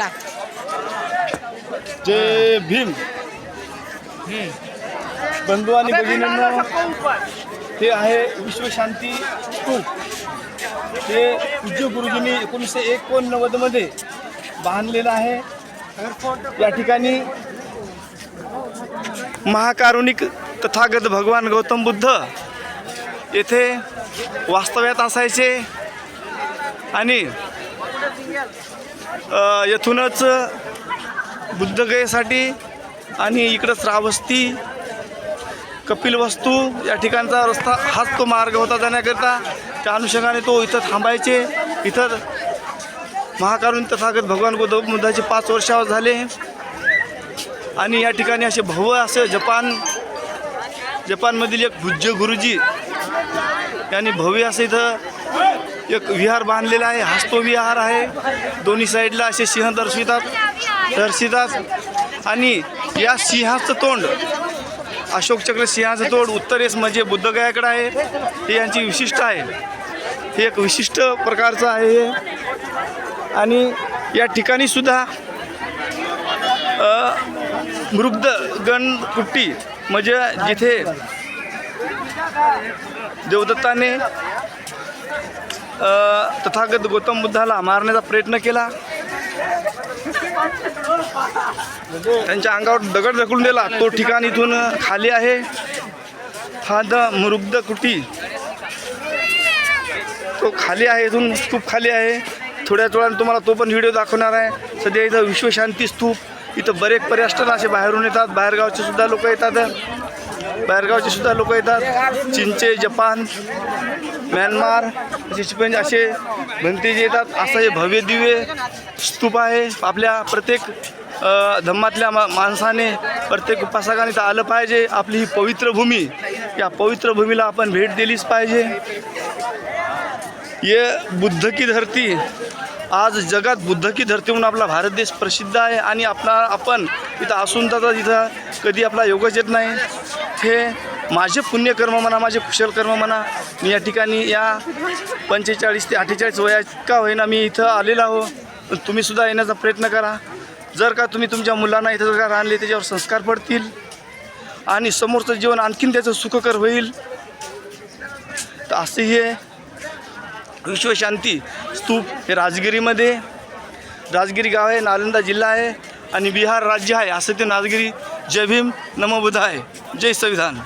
बोला. जय भीम. बंधू आणि भगिनींनो, हे आहे विश्वशांती स्तूप. हे पूज्य गुरुजींनी 1989 मध्ये बांधलेलं आहे. या ठिकाणी महाकारुणिक तथागत भगवान गौतम बुद्ध येथे वास्तव्यात असायचे आणि येथूनच बुद्धगयेसाठी आणि इकडं श्रावस्ती कपिलवस्तू या ठिकाणचा रस्ता हाच तो मार्ग होता जाण्याकरिता. त्या अनुषंगाने तो इथं थांबायचे. इथं महाकारुण तथागत भगवान गौतम बुद्धाचे 5 वर्ष झाले आणि या ठिकाणी असे भव्य असं जपानमधील एक पूज्य गुरुजी यांनी भव्य असं इथं एक विहार बांधलेला आहे. हाच तो विहार आहे. दोन्ही साईडला असे सिंह दर्शितात आणि या सिंहाचं तोंड अशोकचक्र सिंहाचं तोंड उत्तरेस म्हणजे बुद्धगयाकडे आहे. हे यांची विशिष्ट आहे. हे एक विशिष्ट प्रकारचं आहे हे. आणि या ठिकाणी सुद्धा मृगगण कुट्टी म्हणजे जिथे देवदत्ताने तथागत गौतम बुद्धाला मारण्याचा प्रयत्न केला. त्यांच्या अंगावर दगड ढकलून दिला. तो ठिकाण इथून खाली आहे. हा मृगद कुटी तो खाली आहे. इथून स्तूप खाली आहे. थोड्याच वेळाने तुम्हाला तो पण व्हिडिओ दाखवणार आहे. सध्या इथं विश्वशांती स्तूप. इथं बरेच पर्यटन असे बाहेरून येतात. बाहेरगावचे सुद्धा लोक येतात. चीनचे, जपान, म्यानमार असे भंतेजे येतात. असं हे भव्य दिव्य स्तूप आहे. आपल्या प्रत्येक धम्मातल्या माणसाने प्रत्येक उपासकाने तर आलं पाहिजे. आपली ही पवित्र भूमी, या पवित्र भूमीला आपण भेट दिलीच पाहिजे. ये बुद्ध की धरती. आज जगात बुद्ध की धरती म्हणून आपला भारत देश प्रसिद्ध आहे आणि आपण इथं असून तर इथं कधी आपला योगच येत नाही. हे माझे पुण्यकर्म म्हणा, माझे कुशलकर्म म्हणा. मी या ठिकाणी या 45 ते 48 वयात का होईना मी इथं आलेला आहो. तुम्हीसुद्धा येण्याचा प्रयत्न करा. जर का तुम्ही तुमच्या मुलांना इथं जर का आणले त्याच्यावर संस्कार पडतील आणि समोरचं जीवन आणखीन त्याचं सुखकर होईल. तर असे हे विश्वशांती स्तूप हे राजगिरी गाव आहे. नालंदा जिल्हा आहे आणि बिहार राज्य आहे. असं ते राजगिरी. जय भीम, नमो बुद्धाय, जय संविधान.